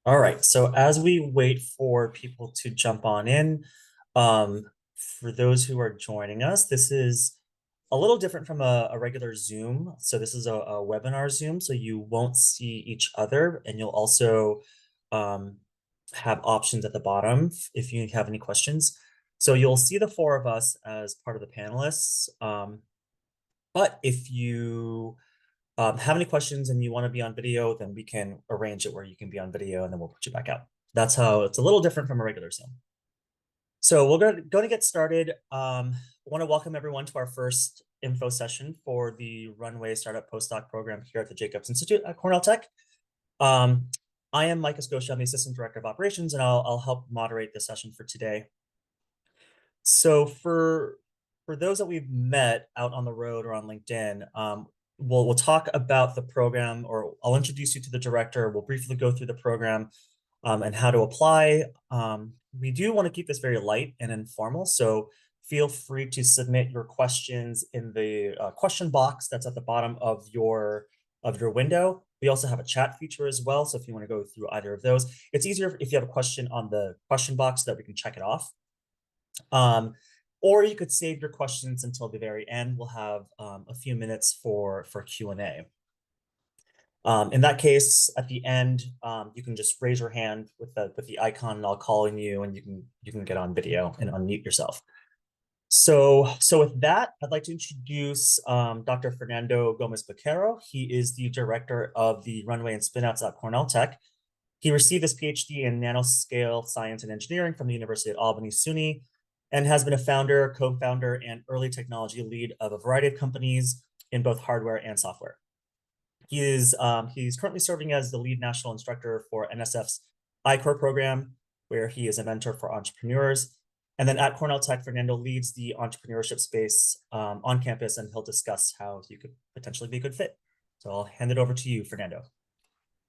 All right. So as we wait for people to jump on in, um, for those who are joining us, this is a little different from a regular Zoom. So this is a webinar Zoom, so you won't see each other, and you'll also um, have options at the bottom if you have any questions. So you'll see the four of us as part of the panelists. But if you have any questions and you want to be on video, then we can arrange it where you can be on video and then we'll put you back out. That's how it's a little different from a regular Zoom. So we're going to get started. I want to welcome everyone to our first info session for the Runway Startup Postdoc program here at the Jacobs Institute at Cornell Tech. I am Mike Escocia, I'm the Assistant Director of Operations, and I'll help moderate the session for today. So for those that we've met out on the road or on LinkedIn, we'll talk about the program, or I'll introduce you to the director. We'll briefly go through the program and how to apply. We do want to keep this very light and informal, so feel free to submit your questions in the question box that's at the bottom of your window. We also have a chat feature as well, so if you want to go through either of those, it's easier if you have a question on the question box so that we can check it off. Or you could save your questions until the very end. We'll have a few minutes for Q&A. In that case, at the end, you can just raise your hand with the icon, and I'll call on you, and you can get on video and unmute yourself. So with that, I'd like to introduce Dr. Fernando Gomez-Baquero. He is the director of the Runway and Spinouts at Cornell Tech. He received his PhD in nanoscale science and engineering from the University of Albany, SUNY, and has been a founder, co-founder, and early technology lead of a variety of companies in both hardware and software. He's currently serving as the lead national instructor for NSF's I-Core program, where he is a mentor for entrepreneurs. And then at Cornell Tech, Fernando leads the entrepreneurship space on campus, and he'll discuss how he could potentially be a good fit. So I'll hand it over to you, Fernando.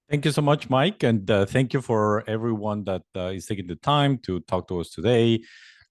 Thank you so much, Mike. And thank you for everyone that is taking the time to talk to us today.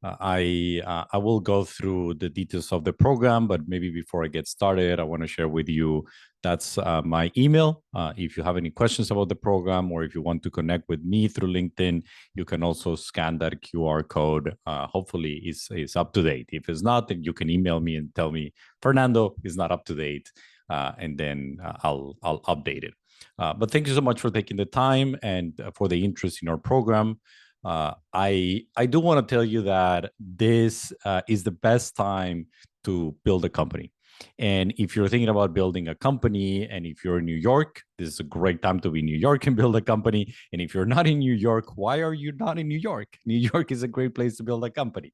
I will go through the details of the program, but maybe before I get started, I want to share with you that's my email. If you have any questions about the program, or if you want to connect with me through LinkedIn, you can also scan that QR code. Hopefully it's up to date. If it's not, then you can email me and tell me, Fernando is not up to date, and then I'll update it. But thank you so much for taking the time and for the interest in our program. I do want to tell you that this is the best time to build a company. And if you're thinking about building a company, and if you're in New York, this is a great time to be in New York and build a company. And if you're not in New York, why are you not in New York? New York is a great place to build a company.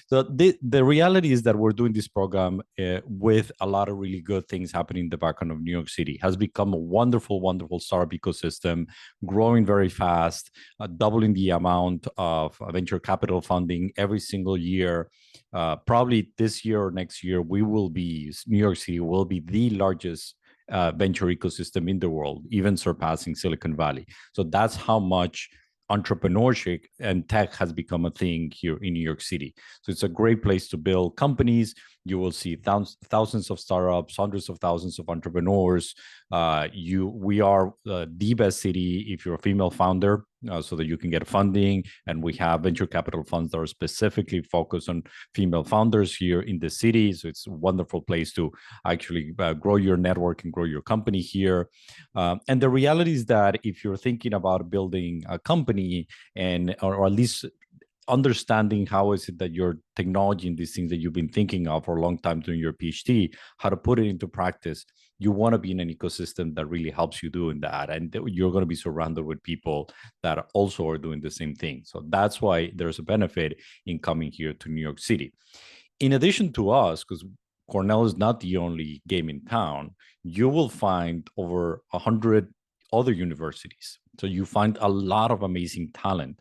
So the reality is that we're doing this program with a lot of really good things happening in the background of New York City. It has become a wonderful, wonderful startup ecosystem, growing very fast, doubling the amount of venture capital funding every single year. Probably this year or next year, New York City will be the largest venture ecosystem in the world, even surpassing Silicon Valley. So that's how much entrepreneurship and tech has become a thing here in New York City. So it's a great place to build companies. You will see thousands of startups, hundreds of thousands of entrepreneurs. We are the best city if you're a female founder, so that you can get funding. And we have venture capital funds that are specifically focused on female founders here in the city. So it's a wonderful place to actually grow your network and grow your company here. And the reality is that if you're thinking about building a company, or at least understanding how is it that your technology and these things that you've been thinking of for a long time doing your PhD, how to put it into practice, you want to be in an ecosystem that really helps you doing that. And you're going to be surrounded with people that also are doing the same thing. So that's why there's a benefit in coming here to New York City. In addition to us, because Cornell is not the only game in town, you will find over 100 other universities. So you find a lot of amazing talent.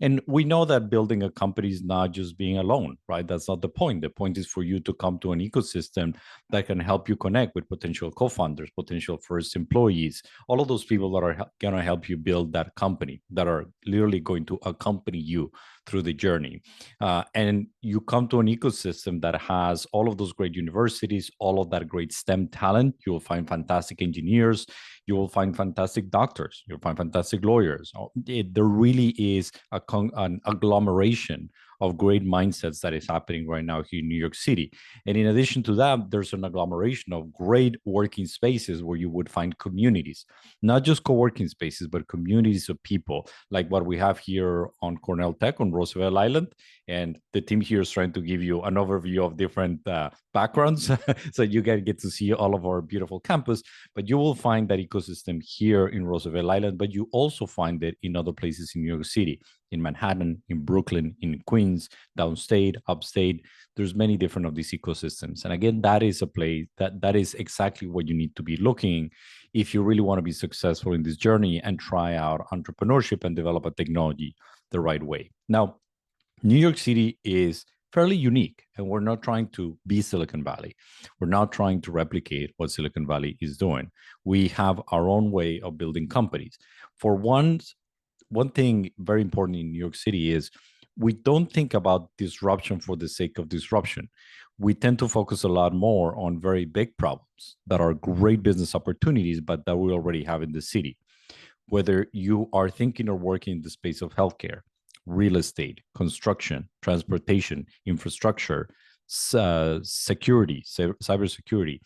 And we know that building a company is not just being alone, right? That's not the point. The point is for you to come to an ecosystem that can help you connect with potential co-founders, potential first employees, all of those people that are going to help you build that company, that are literally going to accompany you through the journey. And you come to an ecosystem that has all of those great universities, all of that great STEM talent. You will find fantastic engineers. You will find fantastic doctors. You'll find fantastic lawyers. There really is an agglomeration of great mindsets that is happening right now here in New York City. And in addition to that, there's an agglomeration of great working spaces where you would find communities, not just co-working spaces, but communities of people like what we have here on Cornell Tech on Roosevelt Island. And the team here is trying to give you an overview of different backgrounds so you can get to see all of our beautiful campus. But you will find that ecosystem here in Roosevelt Island, but you also find it in other places in New York City, in Manhattan, in Brooklyn, in Queens, downstate, upstate. There's many different of these ecosystems. And again, that is a place that is exactly what you need to be looking if you really want to be successful in this journey and try out entrepreneurship and develop a technology the right way. Now, New York City is fairly unique, and we're not trying to be Silicon Valley. We're not trying to replicate what Silicon Valley is doing. We have our own way of building companies. For one thing very important in New York City is we don't think about disruption for the sake of disruption. We tend to focus a lot more on very big problems that are great business opportunities, but that we already have in the city. Whether you are thinking or working in the space of healthcare, real estate, construction, transportation, infrastructure, security, cybersecurity,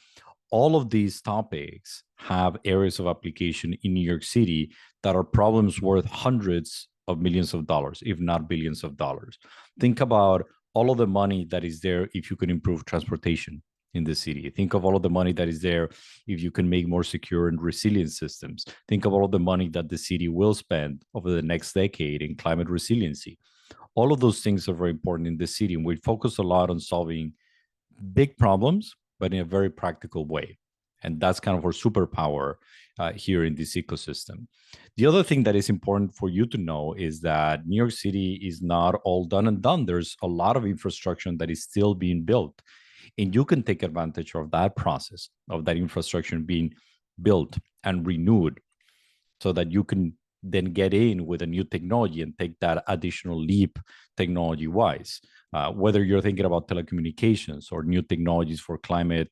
all of these topics have areas of application in New York City that are problems worth hundreds of millions of dollars, if not billions of dollars. Think about all of the money that is there if you can improve transportation in the city. Think of all of the money that is there if you can make more secure and resilient systems. Think of all of the money that the city will spend over the next decade in climate resiliency. All of those things are very important in the city, and we focus a lot on solving big problems, but in a very practical way. And that's kind of our superpower here in this ecosystem. The other thing that is important for you to know is that New York City is not all done and done. There's a lot of infrastructure that is still being built. And you can take advantage of that process, of that infrastructure being built and renewed so that you can then get in with a new technology and take that additional leap technology wise. Whether you're thinking about telecommunications or new technologies for climate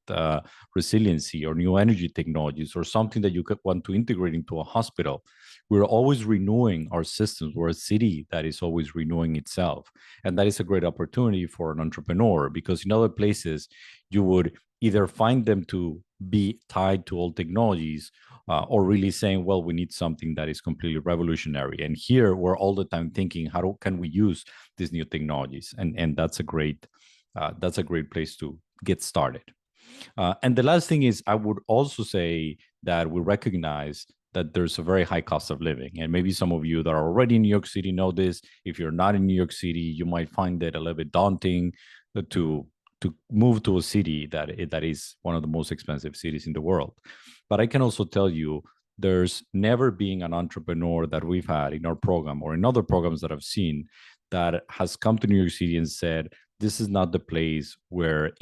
resiliency or new energy technologies or something that you could want to integrate into a hospital, we're always renewing our systems. We're a city that is always renewing itself. And that is a great opportunity for an entrepreneur because in other places, you would either find them to be tied to old technologies or really saying, well, we need something that is completely revolutionary. And here we're all the time thinking, can we use these new technologies? And that's a great place to get started. And the last thing is, I would also say that we recognize that there's a very high cost of living. And maybe some of you that are already in New York City know this. If you're not in New York City, you might find it a little bit daunting to move to a city that is one of the most expensive cities in the world. But I can also tell you, there's never been an entrepreneur that we've had in our program or in other programs that I've seen that has come to New York City and said, this is not the place where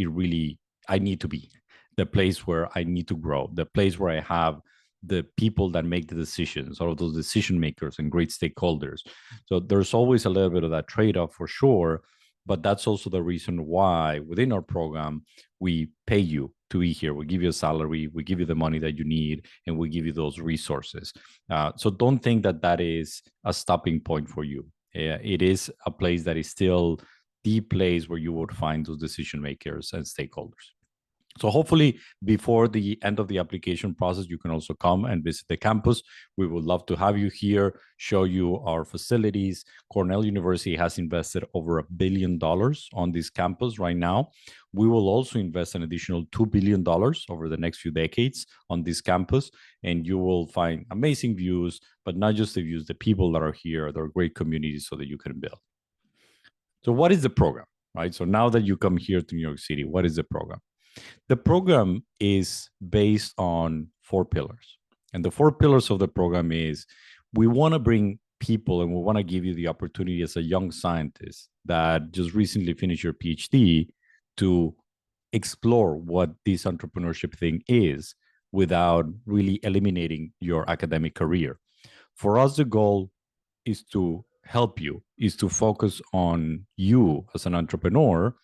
I need to be, the place where I need to grow, the place where I have the people that make the decisions, all of those decision makers and great stakeholders. So there's always a little bit of that trade-off for sure. But that's also the reason why within our program, we pay you to be here. We give you a salary, we give you the money that you need, and we give you those resources. So don't think that that is a stopping point for you. It is a place that is still the place where you would find those decision makers and stakeholders. So hopefully before the end of the application process, you can also come and visit the campus. We would love to have you here, show you our facilities. Cornell University has invested over $1 billion on this campus right now. We will also invest an additional $2 billion over the next few decades on this campus. And you will find amazing views, but not just the views, the people that are here, they're great communities so that you can build. So what is the program, right? So now that you come here to New York City, what is the program? The program is based on 4 pillars. And the 4 pillars of the program is we want to bring people, and we want to give you the opportunity as a young scientist that just recently finished your PhD to explore what this entrepreneurship thing is without really eliminating your academic career. For us, the goal is to help you, is to focus on you as an entrepreneur,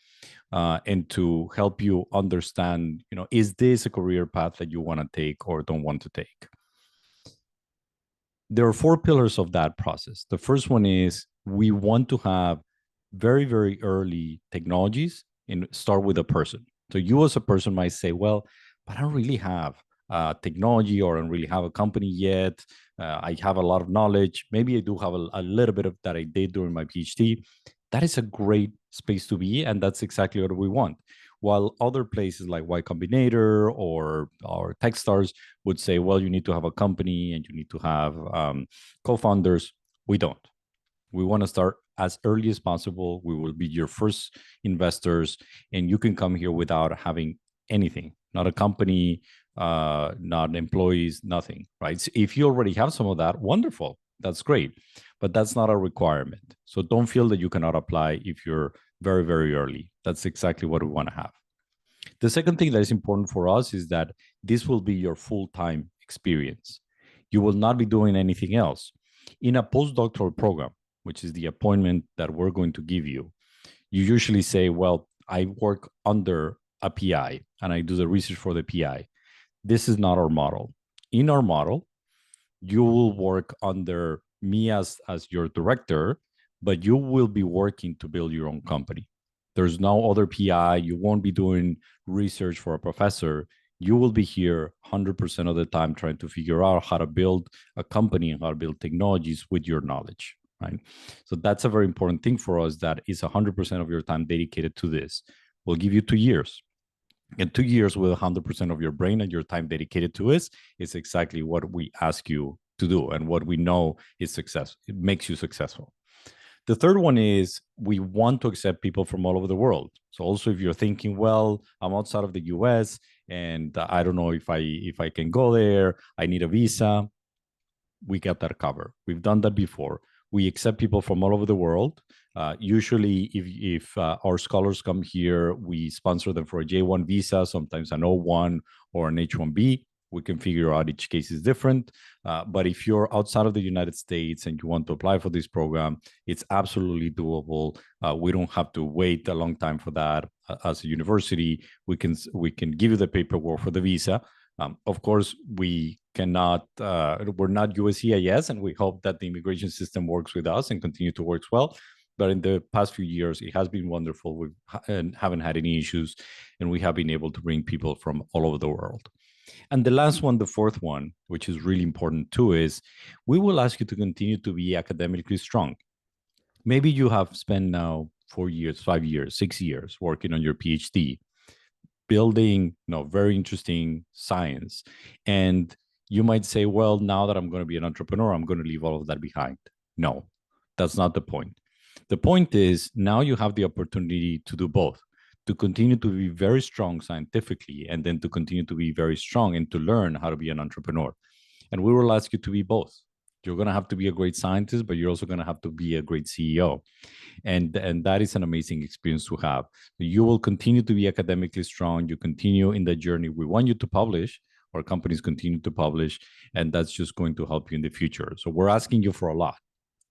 and to help you understand, is this a career path that you want to take or don't want to take? There are four pillars of that process. The first one is we want to have very, very early technologies and start with a person. So you as a person might say, well, but I don't really have technology, or I don't really have a company yet. I have a lot of knowledge. Maybe I do have a little bit of that I did during my PhD. That is a great space to be, and that's exactly what we want. While other places like Y Combinator or Techstars would say, well, you need to have a company and you need to have co-founders, we don't. We want to start as early as possible. We will be your first investors, and you can come here without having anything, not a company, not employees, nothing, right? So if you already have some of that, wonderful, that's great, but that's not a requirement. So don't feel that you cannot apply if you're very, very early. That's exactly what we want to have. The second thing that is important for us is that this will be your full-time experience. You will not be doing anything else. In a postdoctoral program, which is the appointment that we're going to give you, you usually say, well, I work under a PI and I do the research for the PI. This is not our model. In our model, you will work under me as your director, but you will be working to build your own company. There's no other PI. You won't be doing research for a professor. You will be here 100% of the time trying to figure out how to build a company and how to build technologies with your knowledge, right? So that's a very important thing for us, that is 100% of your time dedicated to this. We'll give you 2 years. And 2 years with 100% of your brain and your time dedicated to it is exactly what we ask you to do and what we know is success. It makes you successful. The third one is we want to accept people from all over the world. So also, if you're thinking, well, I'm outside of the US and I don't know if I can go there, I need a visa, we got that covered. We've done that before. We accept people from all over the world. Usually, if our scholars come here, we sponsor them for a J1 visa, sometimes an O1 or an H1B. We can figure out each case is different. But if you're outside of the United States and you want to apply for this program, it's absolutely doable. We don't have to wait a long time for that. As a university, we can give you the paperwork for the visa. Of course, we cannot, we're not USCIS, and we hope that the immigration system works with us and continue to work well. But in the past few years, it has been wonderful. We haven't had any issues, and we have been able to bring people from all over the world. And the last one, the fourth one, which is really important too, is we will ask you to continue to be academically strong. Maybe you have spent now 4 years, 5 years, 6 years working on your PhD, building very interesting science. And you might say, well, now that I'm going to be an entrepreneur, I'm going to leave all of that behind. No, that's not the point. The point is now you have the opportunity to do both, to continue to be very strong scientifically, and then to continue to be very strong and to learn how to be an entrepreneur. And we will ask you to be both. You're going to have to be a great scientist, but you're also going to have to be a great CEO. And that is an amazing experience to have. You will continue to be academically strong. You continue in the journey. We want you to publish. Our companies continue to publish, and that's just going to help you in the future. So we're asking you for a lot,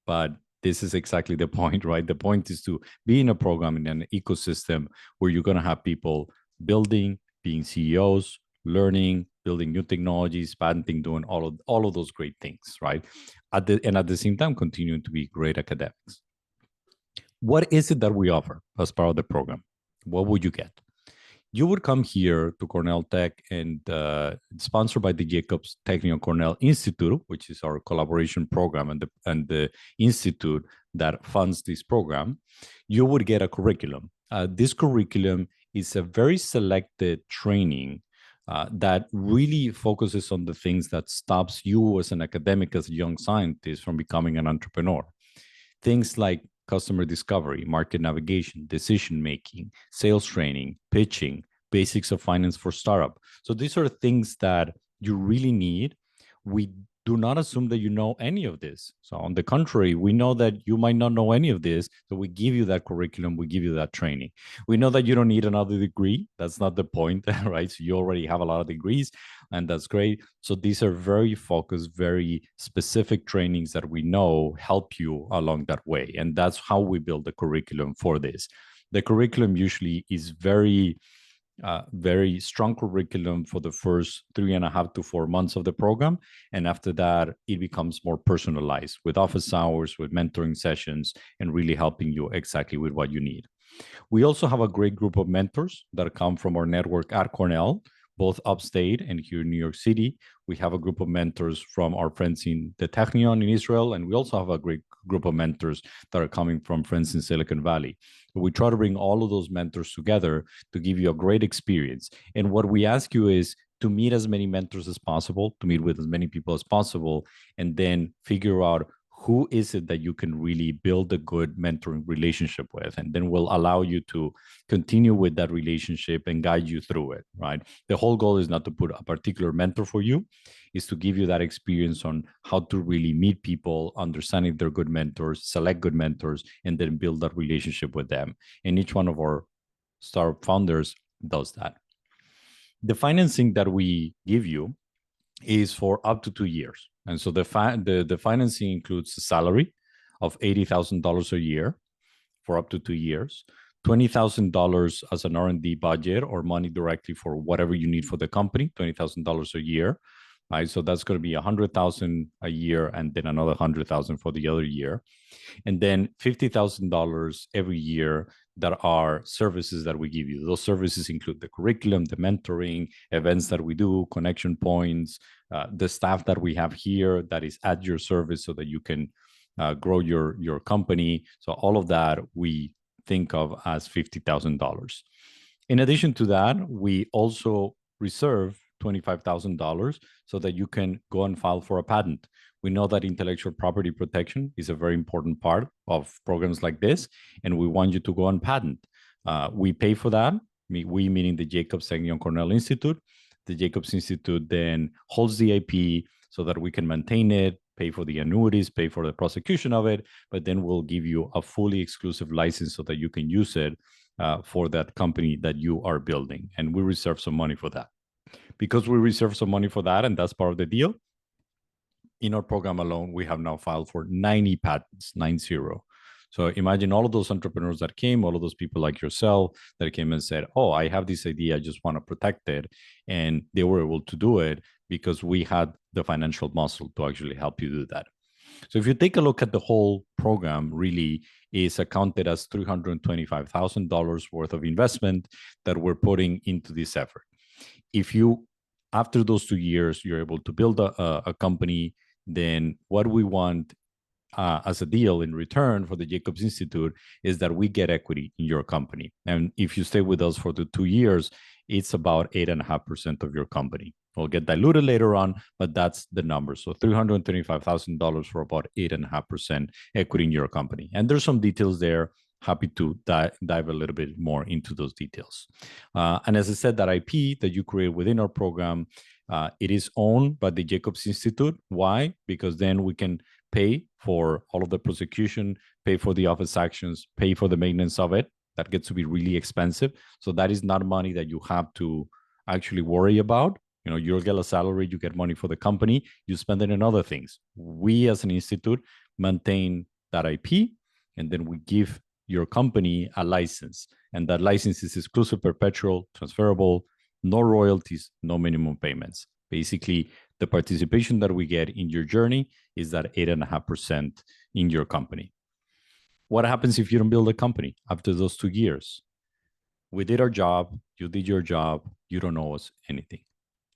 but this is exactly the point, right? The point is to be in a program, in an ecosystem where you're going to have people building, being CEOs, learning, building new technologies, patenting, doing all of those great things, right? At the same time, continuing to be great academics. What is it that we offer as part of the program? What would you get? You would come here to Cornell Tech, and sponsored by the Jacobs Technion-Cornell Institute, which is our collaboration program and the institute that funds this program. You would get a curriculum. This curriculum is a very selected training that really focuses on the things that stops you as an academic, as a young scientist, from becoming an entrepreneur. Things like customer discovery, market navigation, decision-making, sales training, pitching, basics of finance for startup. So these are things that you really need. We do not assume that you know any of this. So on the contrary, we know that you might not know any of this. So we give you that curriculum, we give you that training. We know that you don't need another degree. That's not the point, right? So you already have a lot of degrees, and that's great. So these are very focused, very specific trainings that we know help you along that way. And that's how we build the curriculum for this. The curriculum usually is very strong curriculum for the first 3.5 to 4 months of the program. And after that, it becomes more personalized with office hours, with mentoring sessions, and really helping you exactly with what you need. We also have a great group of mentors that come from our network at Cornell, both upstate and here in New York City. We have a group of mentors from our friends in the Technion in Israel, and we also have a great group of mentors that are coming from friends in Silicon Valley. We try to bring all of those mentors together to give you a great experience. And what we ask you is to meet as many mentors as possible, to meet with as many people as possible, and then figure out who is it that you can really build a good mentoring relationship with, and then we'll allow you to continue with that relationship and guide you through it, right? The whole goal is not to put a particular mentor for you, is to give you that experience on how to really meet people, understanding they're good mentors, select good mentors, and then build that relationship with them. And each one of our startup founders does that. The financing that we give you is for up to 2 years. And so the financing includes a salary of $80,000 a year for up to 2 years, $20,000 as an R&D budget or money directly for whatever you need for the company, $20,000 a year, right? So that's going to be $100,000 a year and then another $100,000 for the other year. And then $50,000 every year that are services that we give you. Those services include the curriculum, the mentoring, events that we do, connection points, the staff that we have here that is at your service so that you can grow your company. So all of that we think of as $50,000. In addition to that, we also reserve $25,000 so that you can go and file for a patent. We know that intellectual property protection is a very important part of programs like this, and we want you to go on patent. We pay for that. We meaning the Jacobs Technion-Cornell Institute. The Jacobs Institute then holds the IP so that we can maintain it, pay for the annuities, pay for the prosecution of it, but then we'll give you a fully exclusive license so that you can use it for that company that you are building. And we reserve some money for that. Because we reserve some money for that, and that's part of the deal, in our program alone, we have now filed for 90 patents, 90. So imagine all of those entrepreneurs that came, all of those people like yourself that came and said, oh, I have this idea, I just want to protect it. And they were able to do it because we had the financial muscle to actually help you do that. So if you take a look at the whole program, really is accounted as $325,000 worth of investment that we're putting into this effort. If you, after those 2 years, you're able to build a company, then what we want as a deal in return for the Jacobs Institute is that we get equity in your company. And if you stay with us for the 2 years, it's about 8.5% of your company. We'll get diluted later on, but that's the number. So $325,000 for about 8.5% equity in your company. And there's some details there. Happy to dive a little bit more into those details. And as I said, that IP that you create within our program, it is owned by the Jacobs Institute. Why? Because then we can pay for all of the prosecution, pay for the office actions, pay for the maintenance of it. That gets to be really expensive. So that is not money that you have to actually worry about. You know, you'll get a salary, you get money for the company, you spend it on other things. We as an institute maintain that IP, and then we give your company a license. And that license is exclusive, perpetual, transferable, no royalties, no minimum payments. Basically, the participation that we get in your journey is that 8.5% in your company. What happens if you don't build a company after those 2 years? We did our job, you did your job, you don't owe us anything.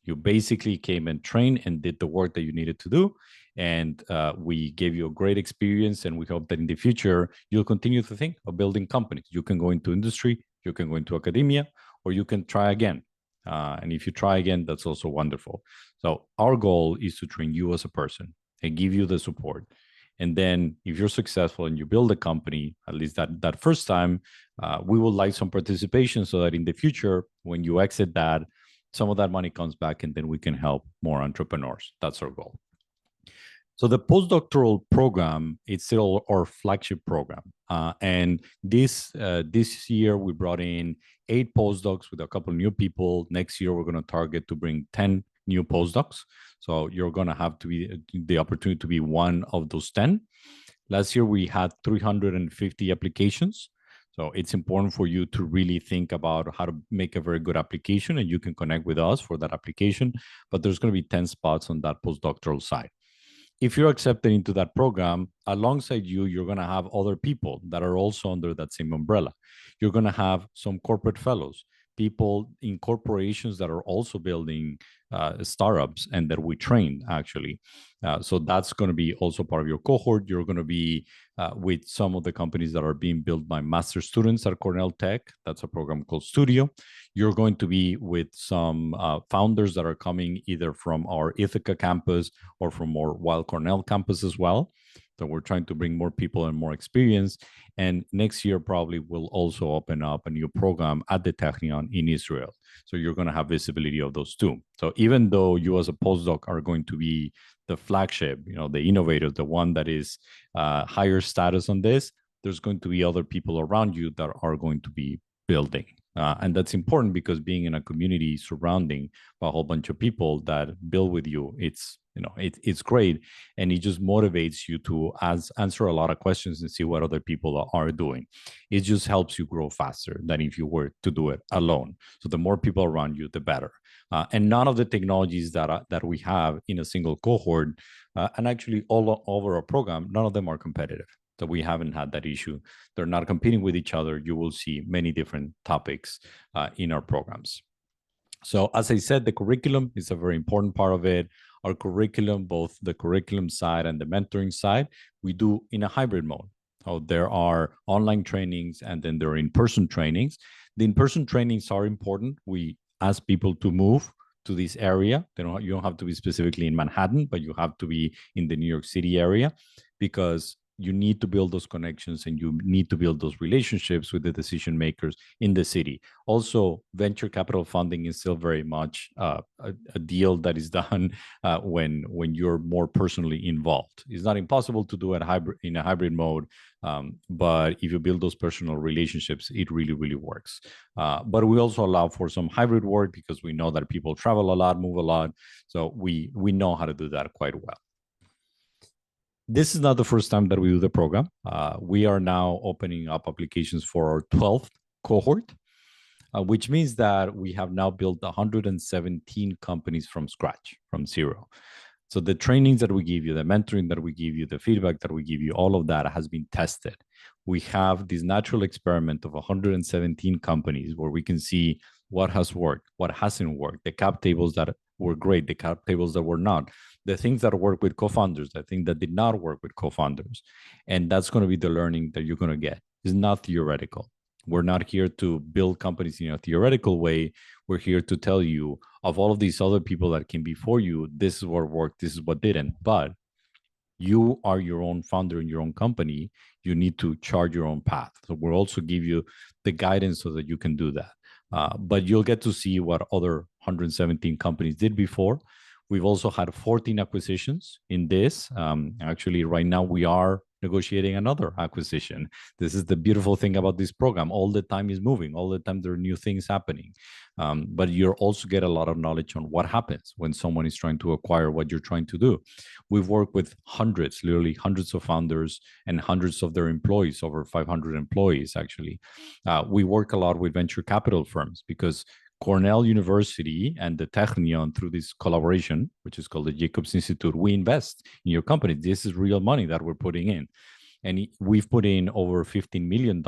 You basically came and trained and did the work that you needed to do. And we gave you a great experience. And we hope that in the future, you'll continue to think of building companies. You can go into industry, you can go into academia, or you can try again. And if you try again, that's also wonderful. So our goal is to train you as a person and give you the support. And then if you're successful and you build a company, at least that first time, we would like some participation so that in the future, when you exit that, some of that money comes back and then we can help more entrepreneurs. That's our goal. So the postdoctoral program, it's still our flagship program. And this year we brought in 8 postdocs with a couple of new people. Next year we're going to target to bring 10 new postdocs. So you're going to have to be the opportunity to be one of those 10. Last year we had 350 applications. So it's important for you to really think about how to make a very good application, and you can connect with us for that application. But there's going to be 10 spots on that postdoctoral side. If you're accepted into that program, alongside you, you're going to have other people that are also under that same umbrella. You're going to have some corporate fellows, people in corporations that are also building startups and that we train actually. So that's going to be also part of your cohort. You're going to be with some of the companies that are being built by master students at Cornell Tech. That's a program called Studio. You're going to be with some founders that are coming either from our Ithaca campus or from our Weill Cornell campus as well. So we're trying to bring more people and more experience. And next year, probably we'll also open up a new program at the Technion in Israel. So you're going to have visibility of those two. So even though you as a postdoc are going to be the flagship, the innovator, the one that is higher status on this, there's going to be other people around you that are going to be building. And that's important because being in a community surrounding a whole bunch of people that build with you, it's great, and it just motivates you to answer a lot of questions and see what other people are doing. It just helps you grow faster than if you were to do it alone. So the more people around you, the better. And none of the technologies that we have in a single cohort, and actually all over our program, none of them are competitive. So we haven't had that issue. They're not competing with each other. You will see many different topics in our programs. So as I said, the curriculum is a very important part of it. Our curriculum, both the curriculum side and the mentoring side, we do in a hybrid mode. So there are online trainings and then there are in-person trainings. The in-person trainings are important. We ask people to move to this area. You don't have to be specifically in Manhattan, but you have to be in the New York City area because you need to build those connections and you need to build those relationships with the decision makers in the city. Also, venture capital funding is still very much a deal that is done when you're more personally involved. It's not impossible to do it in a hybrid mode, but if you build those personal relationships, it really, really works. But we also allow for some hybrid work because we know that people travel a lot, move a lot. So we know how to do that quite well. This is not the first time that we do the program. We are now opening up applications for our 12th cohort, which means that we have now built 117 companies from scratch, from zero. So the trainings that we give you, the mentoring that we give you, the feedback that we give you, all of that has been tested. We have this natural experiment of 117 companies where we can see what has worked, what hasn't worked, the cap tables that were great, the cap tables that were not, the things that work with co-founders, the things that did not work with co-founders. And that's going to be the learning that you're going to get. It's not theoretical. We're not here to build companies in a theoretical way. We're here to tell you of all of these other people that came before you, this is what worked, this is what didn't. But you are your own founder in your own company. You need to chart your own path. So we'll also give you the guidance so that you can do that. But you'll get to see what other 117 companies did before. We've also had 14 acquisitions in this. Actually, right now we are negotiating another acquisition. This is the beautiful thing about this program. All the time is moving. All the time there are new things happening. But you also get a lot of knowledge on what happens when someone is trying to acquire what you're trying to do. We've worked with hundreds, literally hundreds of founders and hundreds of their employees, over 500 employees, actually. We work a lot with venture capital firms because Cornell University and the Technion, through this collaboration, which is called the Jacobs Institute, we invest in your company. This is real money that we're putting in. And we've put in over $15 million,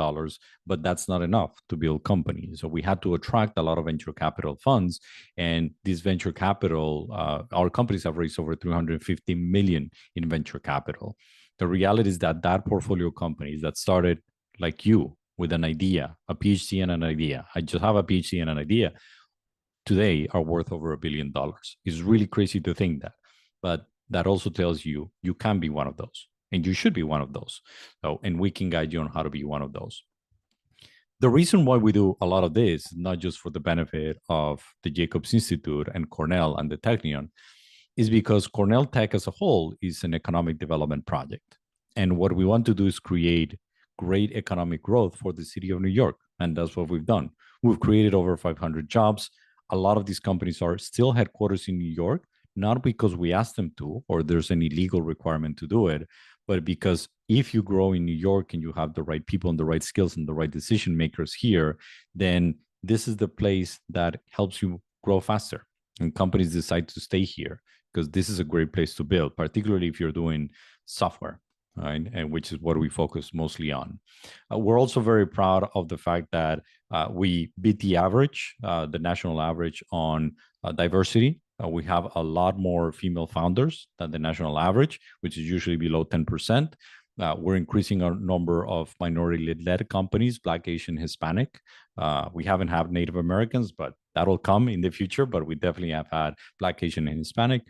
but that's not enough to build companies. So we had to attract a lot of venture capital funds. And this venture capital, our companies have raised over 350 million in venture capital. The reality is that portfolio companies that started like you, with an idea, a PhD and an idea. I just have a PhD and an idea. Today are worth over $1 billion. It's really crazy to think that, but that also tells you you can be one of those, and you should be one of those. So, and we can guide you on how to be one of those. The reason why we do a lot of this, not just for the benefit of the Jacobs Institute and Cornell and the Technion, is because Cornell Tech as a whole is an economic development project. And what we want to do is create great economic growth for the city of New York. And that's what we've done. We've created over 500 jobs. A lot of these companies are still headquarters in New York, not because we asked them to or there's any legal requirement to do it, but because if you grow in New York and you have the right people and the right skills and the right decision makers here, then this is the place that helps you grow faster. And companies decide to stay here because this is a great place to build, particularly if you're doing software, right? And which is what we focus mostly on. We're also very proud of the fact that we beat the average, the national average on diversity. We have a lot more female founders than the national average, which is usually below 10%. We're increasing our number of minority-led companies, Black, Asian, Hispanic. We haven't had Native Americans, but that'll come in the future. But we definitely have had Black, Asian, and Hispanic.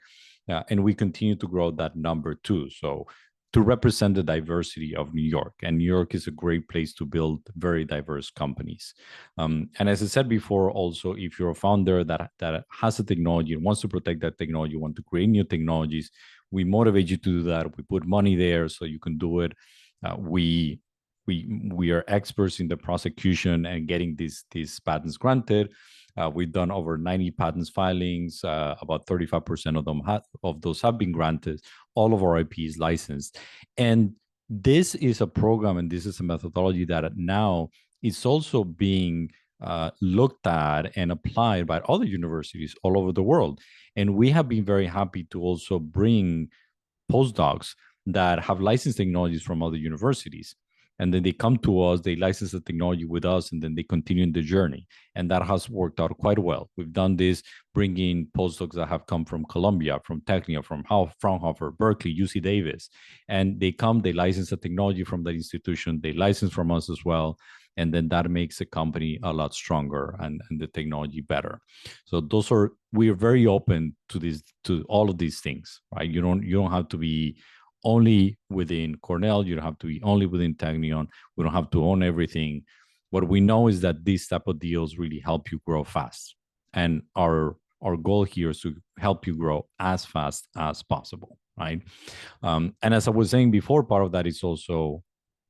And we continue to grow that number too. So to represent the diversity of New York. And New York is a great place to build very diverse companies. And as I said before, also, if you're a founder that has a technology and wants to protect that technology, want to create new technologies, we motivate you to do that. We put money there so you can do it. We are experts in the prosecution and getting these patents granted. We've done over 90 patents filings. About 35% of them of those have been granted. All of our IP is licensed. And this is a program and this is a methodology that now is also being looked at and applied by other universities all over the world. And we have been very happy to also bring postdocs that have licensed technologies from other universities. And then they come to us, they license the technology with us, and then they continue in the journey. And that has worked out quite well. We've done this bringing postdocs that have come from Columbia, from Technion, from Fraunhofer, Berkeley, UC Davis. And they come, they license the technology from that institution, they license from us as well. And then that makes the company a lot stronger and the technology better. So we are very open to all of these things, right? You don't have to be only within Cornell. You don't have to be only within Technion. We don't have to own everything. What we know is that these type of deals really help you grow fast. And our goal here is to help you grow as fast as possible, right? And as I was saying before, part of that is also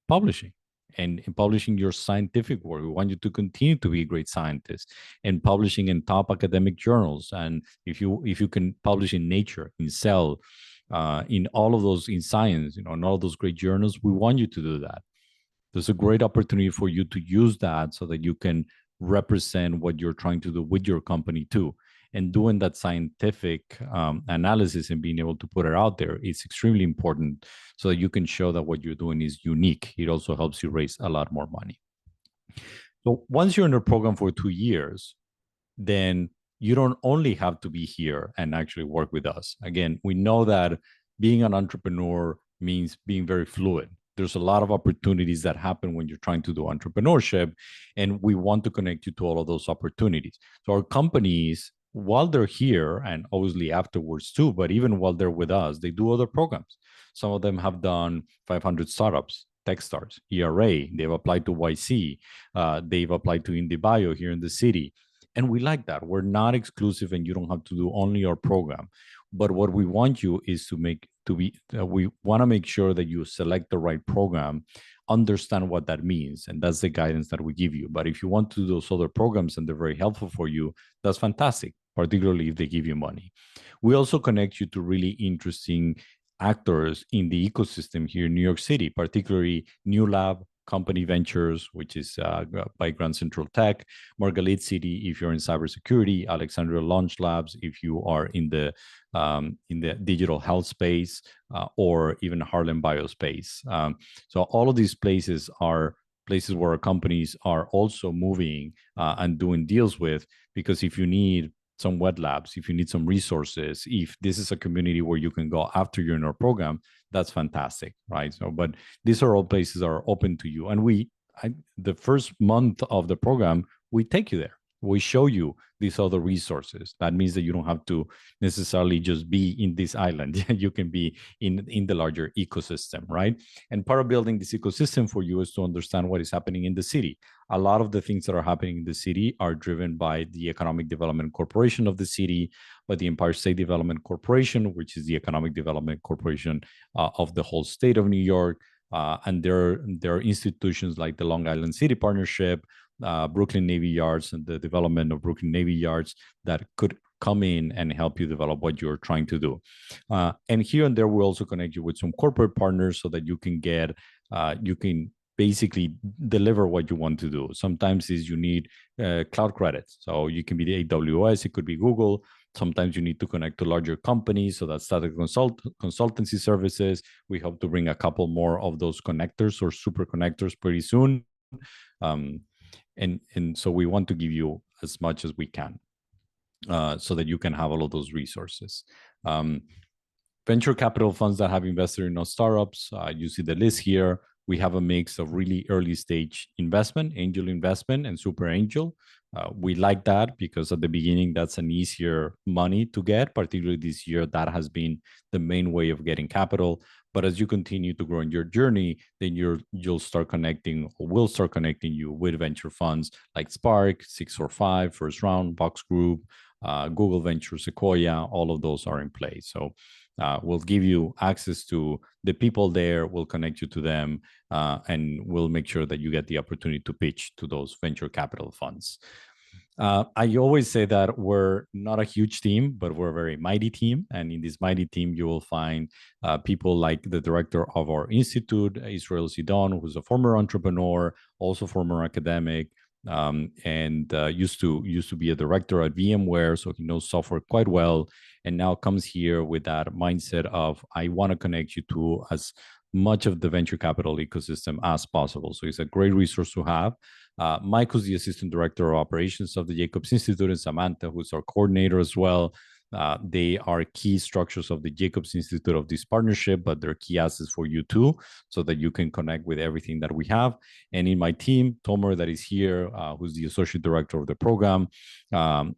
publishing. And in publishing your scientific work. We want you to continue to be a great scientist and publishing in top academic journals. And if you can publish in Nature, in Cell, in all of those, in Science, in all of those great journals, we want you to do that. There's a great opportunity for you to use that so that you can represent what you're trying to do with your company too. And doing that scientific analysis and being able to put it out there is extremely important so that you can show that what you're doing is unique. It also helps you raise a lot more money. So once you're in the program for 2 years, then you don't only have to be here and actually work with us. Again, we know that being an entrepreneur means being very fluid. There's a lot of opportunities that happen when you're trying to do entrepreneurship, and we want to connect you to all of those opportunities. So our companies, while they're here and obviously afterwards too, but even while they're with us, they do other programs. Some of them have done 500 startups, Techstars, ERA. They've applied to YC. They've applied to IndieBio here in the city. And we like that. We're not exclusive and you don't have to do only our program. But what we want you is we want to make sure that you select the right program, understand what that means. And that's the guidance that we give you. But if you want to do those other programs and they're very helpful for you, that's fantastic, particularly if they give you money. We also connect you to really interesting actors in the ecosystem here in New York City, particularly New Lab, Company Ventures, which is by Grand Central Tech, Margalit City, if you're in cybersecurity, Alexandria Launch Labs, if you are in the digital health space, or even Harlem Biospace. So all of these places are places where our companies are also moving and doing deals with, because if you need some wet labs, if you need some resources, if this is a community where you can go after you're in our program, that's fantastic, right? So, but these are all places that are open to you. And the first month of the program, we take you there. we show you these other resources. That means that you don't have to necessarily just be in this island. You can be in the larger ecosystem, right? And part of building this ecosystem for you is to understand what is happening in the city. A lot of the things that are happening in the city are driven by the Economic Development Corporation of the city, by the Empire State Development Corporation, which is the economic development corporation of the whole state of New York. And there are institutions like the Long Island City Partnership, Brooklyn Navy Yards, and the development of Brooklyn Navy Yards that could come in and help you develop what you're trying to do. And here and there, we also connect you with some corporate partners so that you can basically deliver what you want to do. Sometimes is you need cloud credits. So you can be the AWS, it could be Google. Sometimes you need to connect to larger companies. So that's started consultancy services. We hope to bring a couple more of those connectors or super connectors pretty soon. And so we want to give you as much as we can so that you can have all of those resources. Venture capital funds that have invested in our startups, you see the list here. We have a mix of really early stage investment, angel investment, and super angel. We like that because at the beginning, that's an easier money to get, particularly this year. That has been the main way of getting capital. But as you continue to grow in your journey, then you'll start connecting, or we'll start connecting you with venture funds like Spark, 645, First Round, Box Group, Google Venture, Sequoia. All of those are in place. So we'll give you access to the people there. We'll connect you to them, and we'll make sure that you get the opportunity to pitch to those venture capital funds. I always say that we're not a huge team, but we're a very mighty team. And in this mighty team, you will find people like the director of our institute, Israel Sidon, who's a former entrepreneur, also former academic, and used to be a director at VMware, so he knows software quite well, and now comes here with that mindset of I want to connect you to as much of the venture capital ecosystem as possible. So it's a great resource to have. Mike, who's the assistant director of operations of the Jacobs Institute, and Samantha, who's our coordinator as well. They are key structures of the Jacobs Institute of this partnership, but they're key assets for you too, so that you can connect with everything that we have. And in my team, Tomer, that is here, who's the associate director of the program,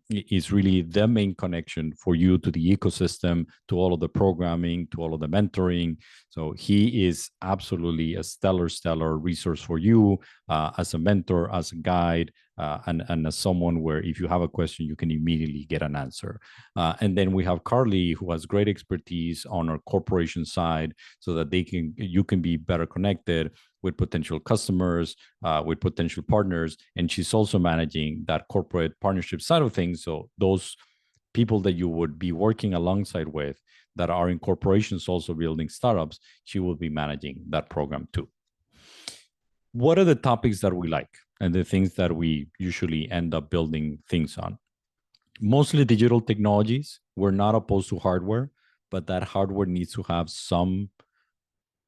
is really the main connection for you to the ecosystem, to all of the programming, to all of the mentoring. So he is absolutely a stellar resource for you as a mentor, as a guide, and as someone where if you have a question, you can immediately get an answer. And then we have Carly, who has great expertise on our corporation side, so that you can be better connected with potential customers, with potential partners. And she's also managing that corporate partnership side of things. So those people that you would be working alongside with that are in corporations also building startups, she will be managing that program too. What are the topics that we like and the things that we usually end up building things on? Mostly digital technologies. We're not opposed to hardware, but that hardware needs to have some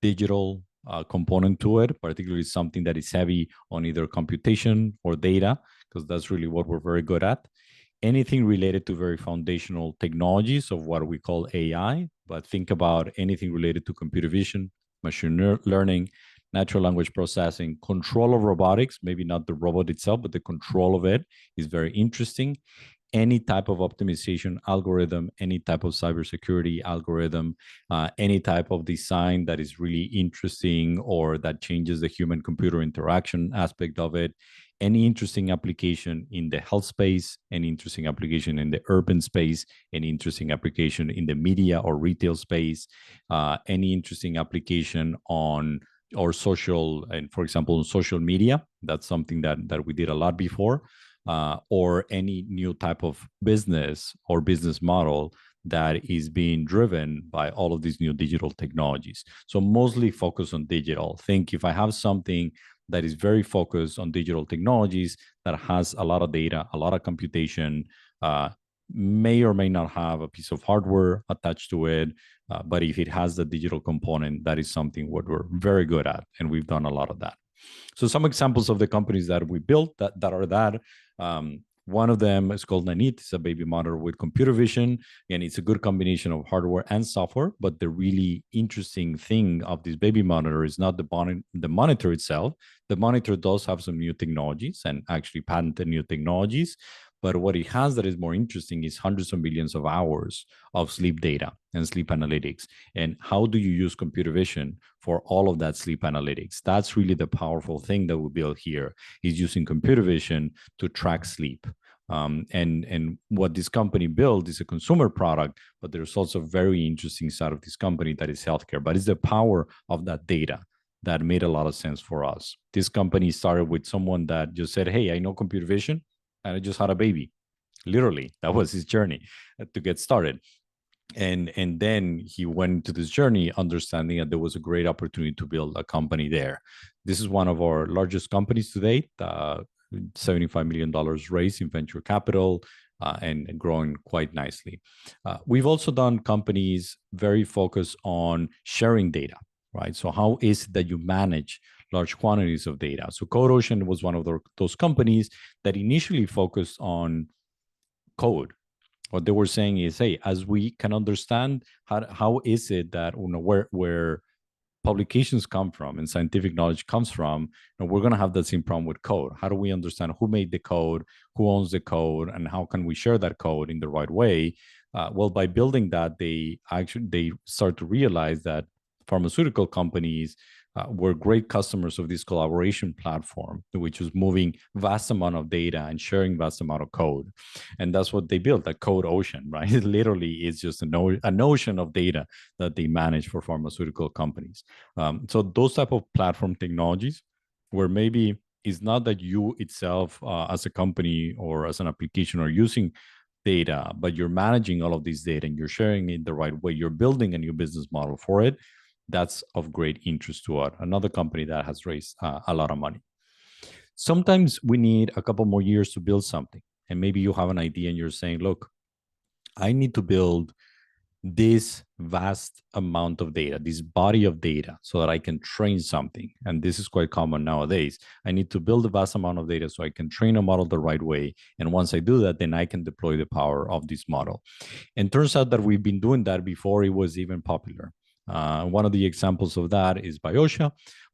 digital component to it, particularly something that is heavy on either computation or data, because that's really what we're very good at. Anything related to very foundational technologies of what we call AI, but think about anything related to computer vision, machine learning, natural language processing, control of robotics, maybe not the robot itself, but the control of it is very interesting. Any type of optimization algorithm, any type of cybersecurity algorithm, any type of design that is really interesting or that changes the human-computer interaction aspect of it, any interesting application in the health space, any interesting application in the urban space, any interesting application in the media or retail space, any interesting application on or social, and for example, on social media, that's something that we did a lot before. Or any new type of business or business model that is being driven by all of these new digital technologies. So mostly focus on digital. Think if I have something that is very focused on digital technologies, that has a lot of data, a lot of computation, may or may not have a piece of hardware attached to it. But if it has the digital component, that is something what we're very good at. And we've done a lot of that. So some examples of the companies that we built that are that. One of them is called Nanit. It's a baby monitor with computer vision. And it's a good combination of hardware and software. But the really interesting thing of this baby monitor is not the monitor itself. The monitor does have some new technologies and actually patented new technologies. But what it has that is more interesting is hundreds of millions of hours of sleep data and sleep analytics. And how do you use computer vision for all of that sleep analytics? That's really the powerful thing that we build here, is using computer vision to track sleep. And what this company built is a consumer product, but there's also a very interesting side of this company that is healthcare. But it's the power of that data that made a lot of sense for us. This company started with someone that just said, "Hey, I know computer vision, and I just had a baby." Literally, that was his journey to get started. And then he went into this journey understanding that there was a great opportunity to build a company there. This is one of our largest companies to date, $75 million raised in venture capital, and growing quite nicely. We've also done companies very focused on sharing data, right? So how is it that you manage large quantities of data? So CodeOcean was one of those companies that initially focused on code. What they were saying is, hey, as we can understand how is it that, you know, where publications come from and scientific knowledge comes from, we're going to have that same problem with code. How do we understand who made the code, who owns the code, and how can we share that code in the right way? Well, by building that, they start to realize that pharmaceutical companies were great customers of this collaboration platform, which was moving vast amount of data and sharing vast amount of code. And that's what they built, a code ocean, right? It literally is just an ocean of data that they manage for pharmaceutical companies. So those type of platform technologies, where maybe it's not that you itself as a company or as an application are using data, but you're managing all of this data and you're sharing it the right way, you're building a new business model for it. That's of great interest to us. Another company that has raised a lot of money. Sometimes we need a couple more years to build something. And maybe you have an idea and you're saying, look, I need to build this vast amount of data, this body of data, so that I can train something. And this is quite common nowadays. I need to build a vast amount of data so I can train a model the right way. And once I do that, then I can deploy the power of this model. And turns out that we've been doing that before it was even popular. One of the examples of that is BioSha.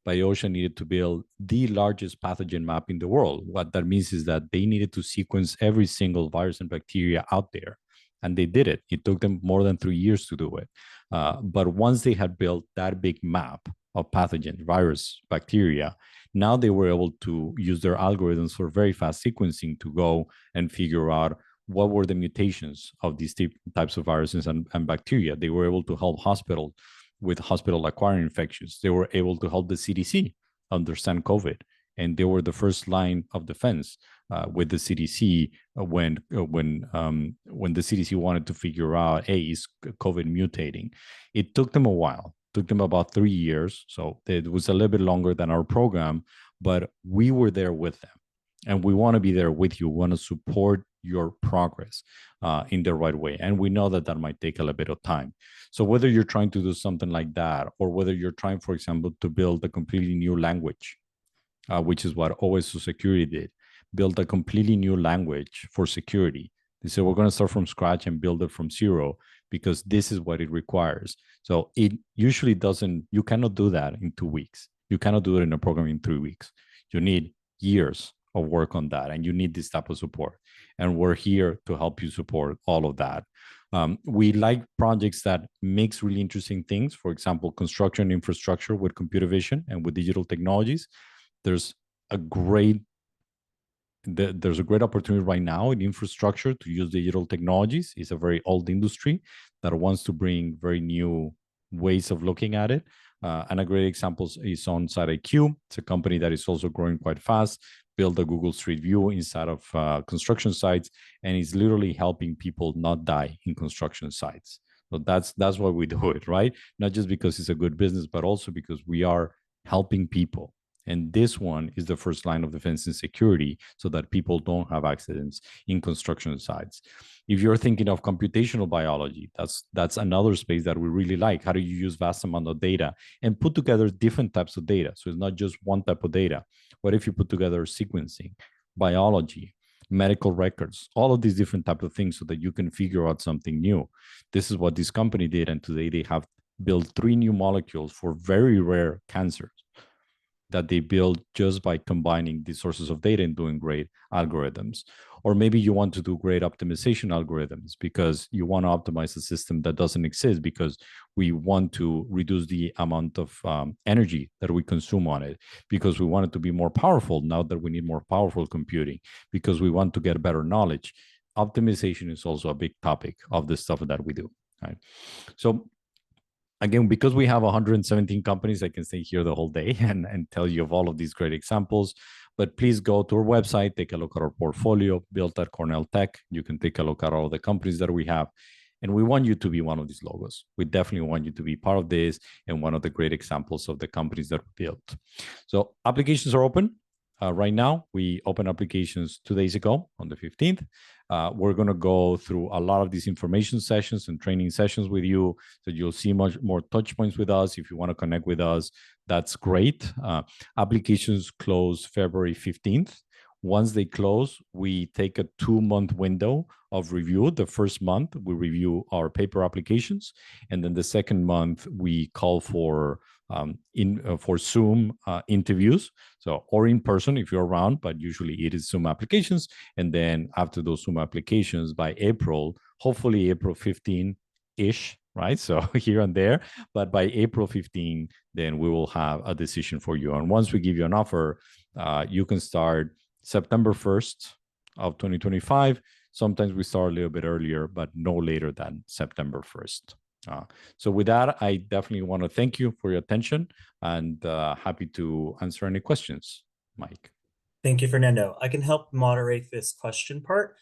BioSha needed to build the largest pathogen map in the world. What that means is that they needed to sequence every single virus and bacteria out there. And they did it. It took them more than 3 years to do it. But once they had built that big map of pathogens, virus, bacteria, now they were able to use their algorithms for very fast sequencing to go and figure out what were the mutations of these types of viruses and bacteria. They were able to help hospitals with hospital-acquired infections. They were able to help the CDC understand COVID. And they were the first line of defense with the CDC when the CDC wanted to figure out, hey, is COVID mutating? It took them a while. It took them about 3 years. So it was a little bit longer than our program, but we were there with them. And we want to be there with you. We want to support your progress in the right way. And we know that that might take a little bit of time. So whether you're trying to do something like that, or whether you're trying, for example, to build a completely new language, which is what OSO Security did, build a completely new language for security. They said, we're going to start from scratch and build it from zero because this is what it requires. So it usually doesn't, you cannot do that in 2 weeks. You cannot do it in a program in 3 weeks. You need years of work on that, and you need this type of support. And we're here to help you support all of that. We like projects that makes really interesting things. For example, construction infrastructure with computer vision and with digital technologies. There's a great opportunity right now in infrastructure to use digital technologies. It's a very old industry that wants to bring very new ways of looking at it. And a great example is on SiteIQ. It's a company that is also growing quite fast, build a Google Street View inside of construction sites, and is literally helping people not die in construction sites. So that's why we do it, right? Not just because it's a good business, but also because we are helping people. And this one is the first line of defense and security so that people don't have accidents in construction sites. If you're thinking of computational biology, that's another space that we really like. How do you use vast amount of data and put together different types of data? So it's not just one type of data. What if you put together sequencing, biology, medical records, all of these different types of things so that you can figure out something new? This is what this company did. And today they have built 3 new molecules for very rare cancers that they build just by combining these sources of data and doing great algorithms. Or maybe you want to do great optimization algorithms because you want to optimize a system that doesn't exist because we want to reduce the amount of energy that we consume on it, because we want it to be more powerful now that we need more powerful computing, because we want to get better knowledge. Optimization is also a big topic of the stuff that we do, right? So again, because we have 117 companies, I can stay here the whole day and tell you of all of these great examples. But please go to our website, take a look at our portfolio, built at Cornell Tech. You can take a look at all the companies that we have. And we want you to be one of these logos. We definitely want you to be part of this and one of the great examples of the companies that we built. So applications are open. Right now, we opened applications 2 days ago on the 15th. We're going to go through a lot of these information sessions and training sessions with you, so you'll see much more touch points with us. If you want to connect with us, that's great. Applications close February 15th. Once they close, we take a 2-month window of review. The first month, we review our paper applications. And then the second month, we call for Zoom interviews, so or in person if you're around, but usually it is Zoom applications. And then after those Zoom applications, by April, hopefully April 15-ish, right? So here and there, but by April 15, then we will have a decision for you. And once we give you an offer, you can start September 1st of 2025. Sometimes we start a little bit earlier, but no later than September 1st. So with that, I definitely want to thank you for your attention and happy to answer any questions, Mike. Thank you, Fernando. I can help moderate this question part.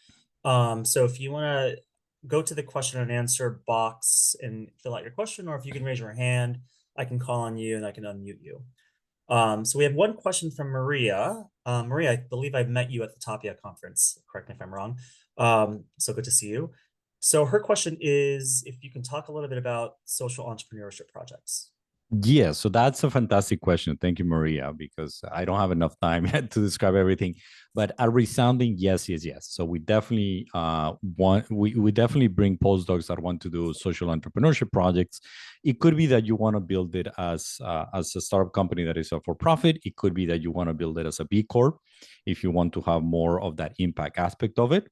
So if you want to go to the question and answer box and fill out your question, or if you can raise your hand, I can call on you and I can unmute you. So we have one question from Maria. Maria, I believe I met you at the Tapia conference. Correct me if I'm wrong. So good to see you. So her question is if you can talk a little bit about social entrepreneurship projects. Yeah, so that's a fantastic question. Thank you, Maria, because I don't have enough time to describe everything. But a resounding yes, yes, yes. So we definitely we definitely bring postdocs that want to do social entrepreneurship projects. It could be that you want to build it as a startup company that is a for-profit. It could be that you want to build it as a B Corp if you want to have more of that impact aspect of it.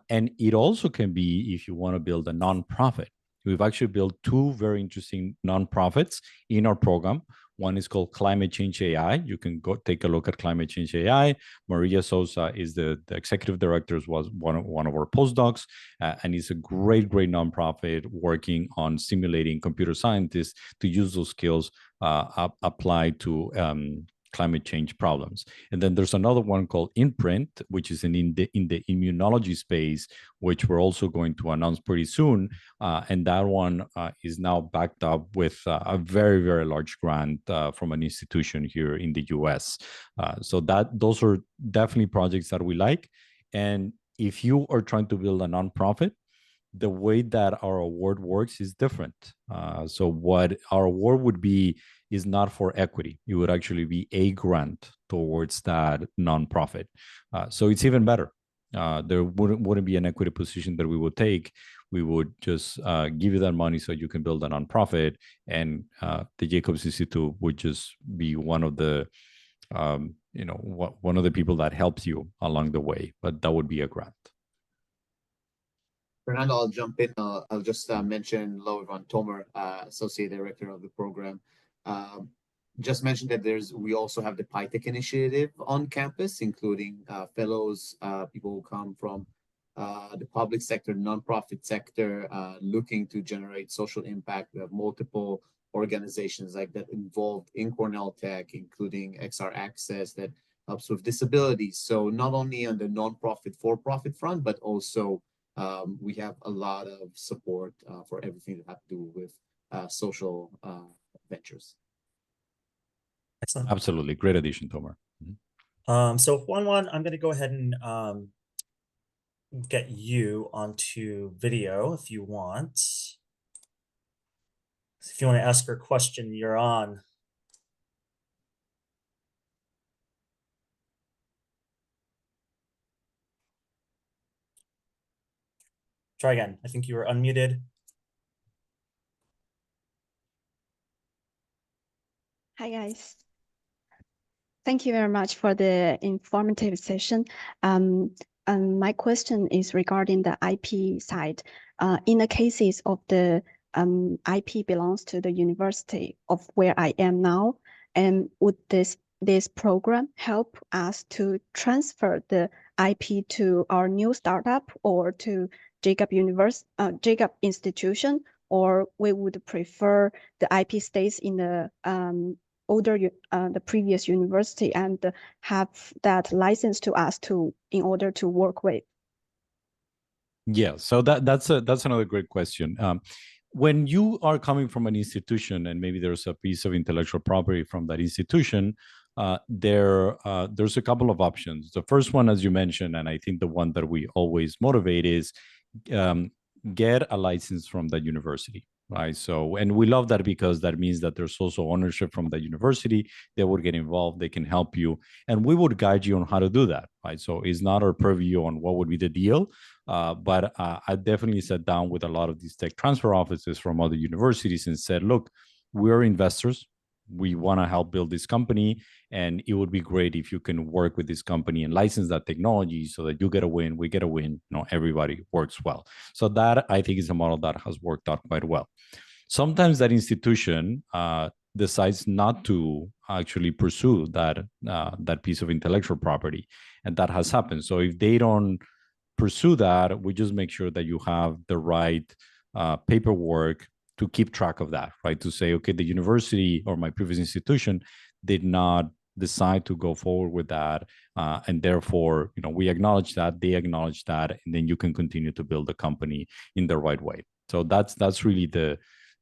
And it also can be if you want to build a nonprofit. We've actually built 2 very interesting nonprofits in our program. One is called Climate Change AI. You can go take a look at Climate Change AI. Maria Sosa is the executive director, was one of our postdocs, and it's a great nonprofit working on stimulating computer scientists to use those skills applied to climate change problems. And then there's another one called Imprint, which is in the immunology space, which we're also going to announce pretty soon. And that one is now backed up with a very, very large grant from an institution here in the US. So those are definitely projects that we like. And if you are trying to build a nonprofit, the way that our award works is different. So what our award would be is not for equity. It would actually be a grant towards that nonprofit. So it's even better. There wouldn't be an equity position that we would take. We would just give you that money so you can build a nonprofit, and the Jacobs Institute would just be one of the one of the people that helps you along the way. But that would be a grant. Fernando, I'll jump in. I'll just mention hello, everyone. Tomer, Associate Director of the program. Just mentioned that we also have the PyTech initiative on campus, including fellows, people who come from the public sector, nonprofit sector, looking to generate social impact. We have multiple organizations like that involved in Cornell Tech, including XR Access that helps with disabilities. So not only on the nonprofit, for-profit front, but also we have a lot of support for everything that has to do with social ventures. Excellent. Absolutely. Great addition, Tomer. So Juan, I'm going to go ahead and get you onto video if you want. If you want to ask your question, you're on. Try again. I think you were unmuted. Hi, guys. Thank you very much for the informative session. My question is regarding the IP side. In the cases of the IP belongs to the university of where I am now, and would this program help us to transfer the IP to our new startup or to Jacob institution, or we would prefer the IP stays in the the previous university and have that license to us in order to work with? Yeah, so that's another great question. When you are coming from an institution and maybe there's a piece of intellectual property from that institution, there's a couple of options. The first one, as you mentioned, and I think the one that we always motivate is get a license from the university, right? So, and we love that because that means that there's also ownership from the university. They would get involved, they can help you, and we would guide you on how to do that, right? So it's not our purview on what would be the deal, but I definitely sat down with a lot of these tech transfer offices from other universities and said, look, we're investors. We want to help build this company, and it would be great if you can work with this company and license that technology so that you get a win, we get a win, everybody works well. So that, I think, is a model that has worked out quite well. Sometimes that institution decides not to actually pursue that piece of intellectual property, and that has happened. So if they don't pursue that, we just make sure that you have the right paperwork to keep track of that, right? To say, okay, the university or my previous institution did not decide to go forward with that, and therefore, we acknowledge that, they acknowledge that, and then you can continue to build the company in the right way. So that's really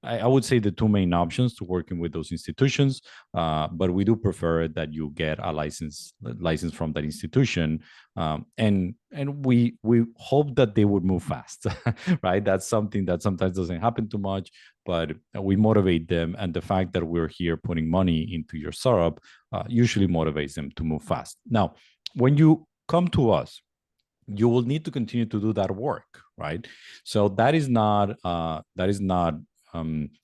I would say the two main options to working with those institutions, but we do prefer that you get a license from that institution, and we hope that they would move fast, right? That's something that sometimes doesn't happen too much, but we motivate them, and the fact that we're here putting money into your startup usually motivates them to move fast. Now, when you come to us, you will need to continue to do that work, right? So that is not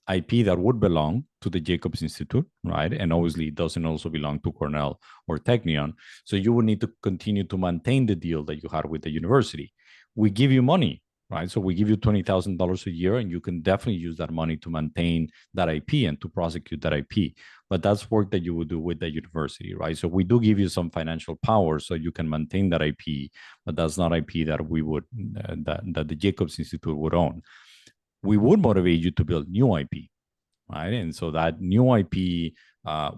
IP that would belong to the Jacobs Institute, right? And obviously, it doesn't also belong to Cornell or Technion. So you will need to continue to maintain the deal that you had with the university. We give you money, right? So we give you $20,000 a year, and you can definitely use that money to maintain that IP and to prosecute that IP. But that's work that you would do with the university, right? So we do give you some financial power so you can maintain that IP, but that's not IP that we would that the Jacobs Institute would own. We would motivate you to build new IP, right? And so that new IP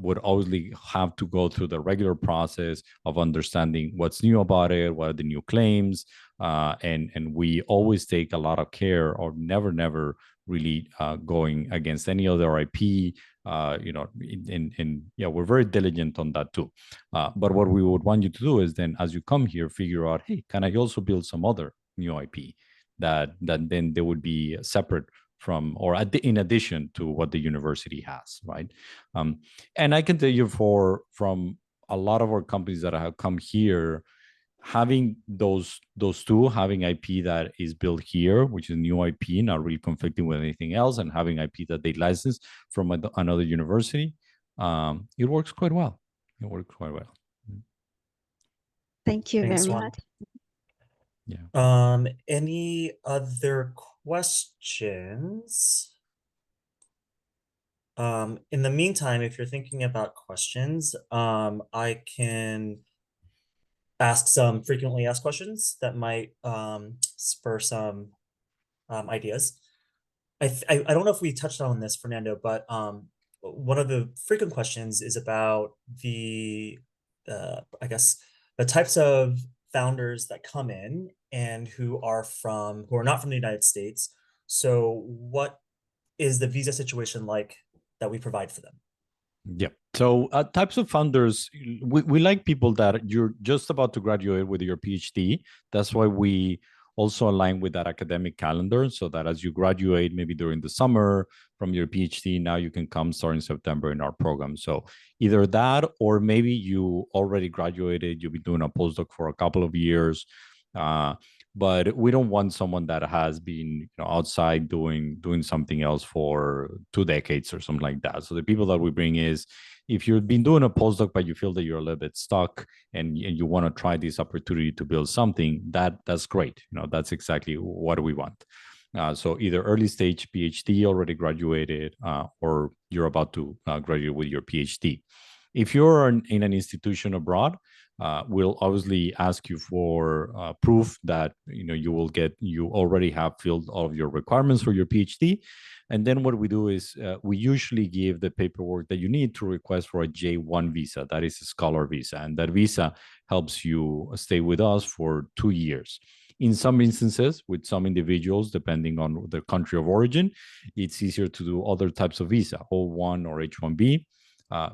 would obviously have to go through the regular process of understanding what's new about it, what are the new claims, and we always take a lot of care, or never really going against any other IP. Yeah, we're very diligent on that too. But what we would want you to do is then, as you come here, figure out, hey, can I also build some other new IP that then they would be separate from, or in addition to what the university has, right? And I can tell you from a lot of our companies that have come here, having those two, having IP that is built here, which is new IP, not really conflicting with anything else, and having IP that they license from another university, it works quite well. It works quite well. Thank you Thanks, very Juan. much. Yeah. Any other questions? In the meantime, if you're thinking about questions, I can ask some frequently asked questions that might spur some ideas. I don't know if we touched on this, Fernando, but one of the frequent questions is about the I guess the types of founders that come in and who are not from the United States. So what is the visa situation like that we provide for them? Yeah. So types of founders, we like people that you're just about to graduate with your PhD. That's why we also align with that academic calendar, so that as you graduate, maybe during the summer from your PhD, now you can come start in September in our program. So either that, or maybe you already graduated, you've been doing a postdoc for a couple of years. but we don't want someone that has been outside doing something else for 2 decades or something like that. So the people that we bring is, if you've been doing a postdoc but you feel that you're a little bit stuck and you want to try this opportunity to build something, that's great. That's exactly what we want. So either early stage PhD, already graduated, or you're about to graduate with your PhD. If you're in an institution abroad, we'll obviously ask you for proof that you already have filled all of your requirements for your PhD. And then what we do is we usually give the paperwork that you need to request for a J1 visa, that is a scholar visa. And that visa helps you stay with us for 2 years. In some instances, with some individuals, depending on the country of origin, it's easier to do other types of visa, O1 or H1B.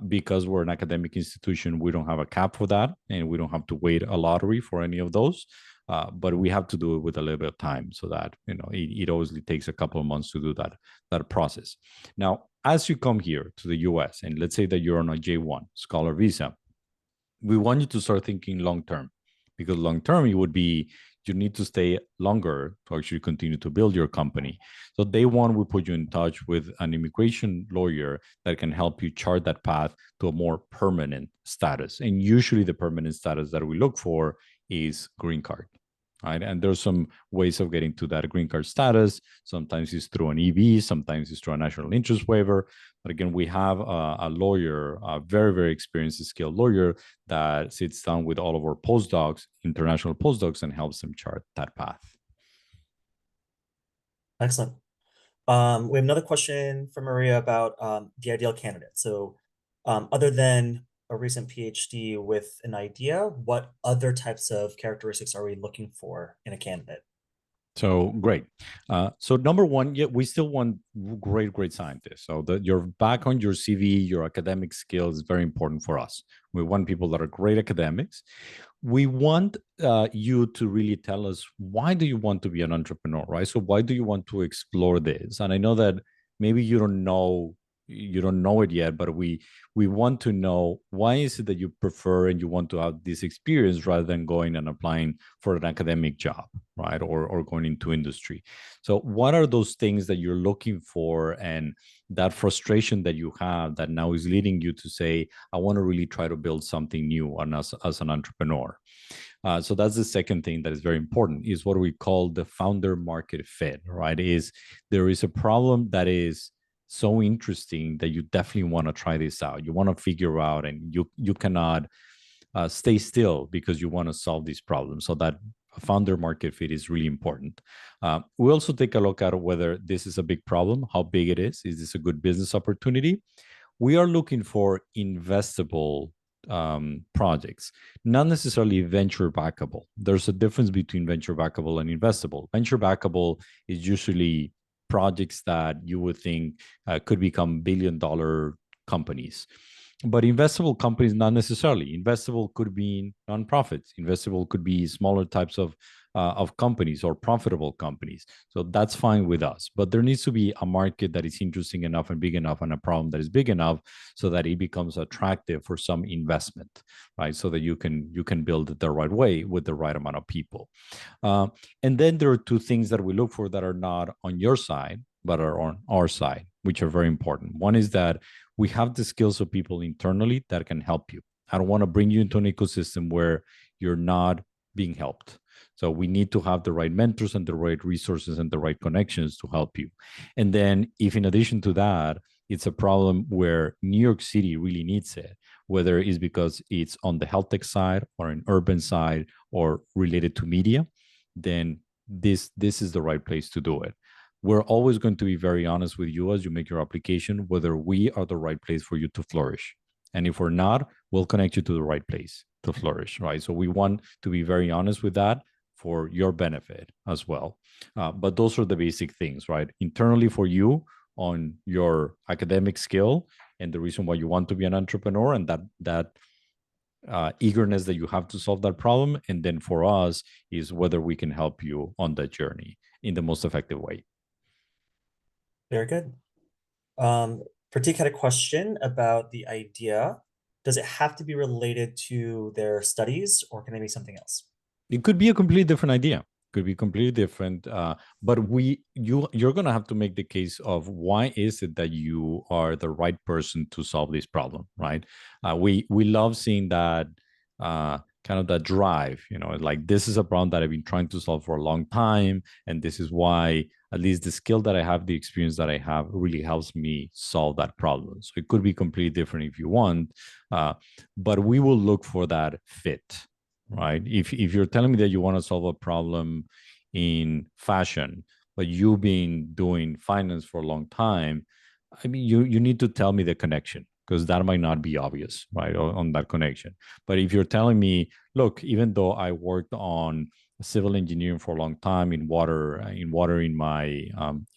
Because we're an academic institution, we don't have a cap for that, and we don't have to wait a lottery for any of those. But we have to do it with a little bit of time, so that it obviously takes a couple of months to do that process. Now, as you come here to the US, and let's say that you're on a J1 scholar visa, we want you to start thinking long term, because long term it would be you need to stay longer to actually continue to build your company. So day one, we put you in touch with an immigration lawyer that can help you chart that path to a more permanent status. And usually the permanent status that we look for is green card. Right? And there's some ways of getting to that green card status. Sometimes it's through an EB, sometimes it's through a national interest waiver. But again, we have a lawyer, a very, very experienced, skilled lawyer that sits down with all of our postdocs, international postdocs, and helps them chart that path. Excellent. We have another question from Maria about the ideal candidate. So other than a recent PhD with an idea, what other types of characteristics are we looking for in a candidate? So great. So number one, yeah, we still want great scientists. So your background, your CV, your academic skills is very important for us. We want people that are great academics. We want you to really tell us, why do you want to be an entrepreneur, right? So why do you want to explore this? And I know that maybe you don't know it yet, but we want to know, why is it that you prefer and you want to have this experience rather than going and applying for an academic job, right? Or going into industry. So what are those things that you're looking for, and that frustration that you have that now is leading you to say, I want to really try to build something new as an entrepreneur? So that's the second thing that is very important, is what we call the founder market fit, right? There is a problem that is so interesting that you definitely want to try this out. You want to figure out, and you cannot stay still because you want to solve these problems. So that founder market fit is really important. We also take a look at whether this is a big problem, how big it is this a good business opportunity? We are looking for investable projects, not necessarily venture backable. There's a difference between venture backable and investable. Venture backable is usually projects that you would think could become billion-dollar companies. But investable companies, not necessarily. Investable could be nonprofits. Investable could be smaller types of companies or profitable companies. So that's fine with us. But there needs to be a market that is interesting enough and big enough, and a problem that is big enough so that it becomes attractive for some investment, right? So that you can build it the right way with the right amount of people. And then there are two things that we look for that are not on your side, but are on our side, which are very important. One is that we have the skills of people internally that can help you. I don't want to bring you into an ecosystem where you're not being helped. So we need to have the right mentors and the right resources and the right connections to help you. And then if in addition to that, it's a problem where New York City really needs it, whether it's because it's on the health tech side or an urban side or related to media, then this is the right place to do it. We're always going to be very honest with you as you make your application, whether we are the right place for you to flourish. And if we're not, we'll connect you to the right place to flourish, right? So we want to be very honest with that for your benefit as well. But those are the basic things, right? Internally for you on your academic skill and the reason why you want to be an entrepreneur, and that eagerness that you have to solve that problem. And then for us is whether we can help you on that journey in the most effective way. Very good. Pratik had a question about the idea. Does it have to be related to their studies, or can it be something else? It could be a completely different idea. could be completely different. But you're going to have to make the case of why is it that you are the right person to solve this problem, right? We love seeing that kind of that drive, like this is a problem that I've been trying to solve for a long time, and this is why at least the skill that I have, the experience that I have, really helps me solve that problem. So it could be completely different if you want, but we will look for that fit, right? If you're telling me that you want to solve a problem in fashion, but you've been doing finance for a long time, I mean, you need to tell me the connection, because that might not be obvious, right, on that connection. But if you're telling me, look, even though I worked on civil engineering for a long time in water in my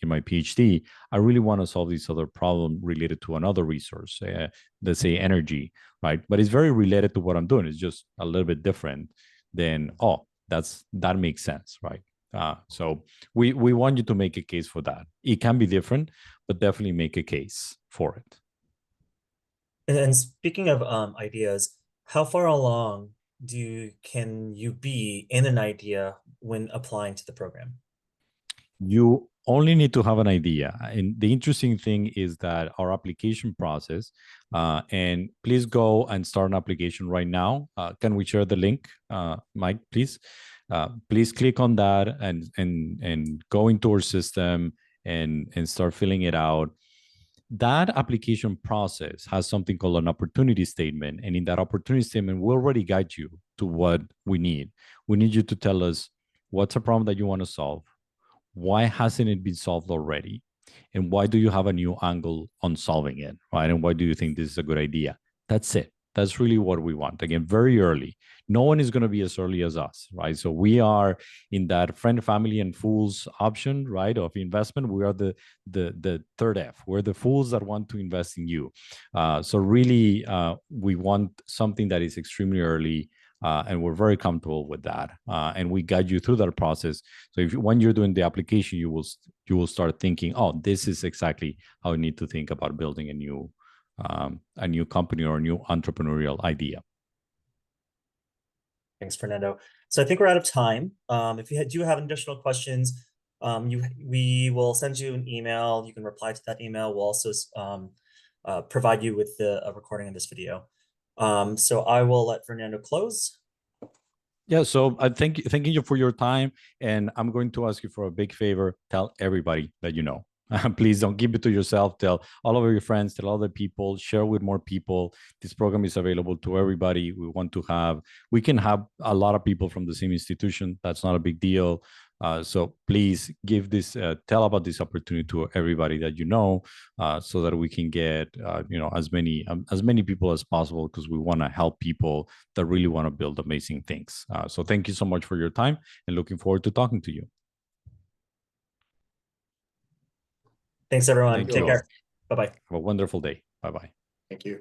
PhD, I really want to solve this other problem related to another resource, let's say energy, right? But it's very related to what I'm doing. It's just a little bit different. Then that makes sense, right? So we want you to make a case for that. It can be different, but definitely make a case for it. And speaking of ideas, how far along can you be in an idea when applying to the program? You only need to have an idea. And the interesting thing is that our application process, and please go and start an application right now. Can we share the link, Mike, please? Please click on that and go into our system and start filling it out. That application process has something called an opportunity statement. And in that opportunity statement, we'll already guide you to what we need. We need you to tell us what's a problem that you want to solve, why hasn't it been solved already, and why do you have a new angle on solving it, right? And why do you think this is a good idea? That's it. That's really what we want. Again, very early. No one is going to be as early as us, right? So we are in that friend, family, and fools option, right, of investment. We are the third F. We're the fools that want to invest in you. So really, we want something that is extremely early, and we're very comfortable with that. And we guide you through that process. So when you're doing the application, you will start thinking, oh, this is exactly how you need to think about building a new company or a new entrepreneurial idea. Thanks, Fernando. So I think we're out of time. If you do have additional questions, we will send you an email. You can reply to that email. We'll also provide you with a recording of this video. So I will let Fernando close. Yeah, so I thank you for your time, and I'm going to ask you for a big favor. Tell everybody that you know. Please don't keep it to yourself. Tell all of your friends, tell other people, share with more people. This program is available to everybody. We can have a lot of people from the same institution. That's not a big deal. So please tell about this opportunity to everybody that you know, so that we can get as many people as possible, because we want to help people that really want to build amazing things. So thank you so much for your time, and looking forward to talking to you. Thanks, everyone. Thank Take you. care. Bye-bye. Have a wonderful day. Bye-bye. Thank you.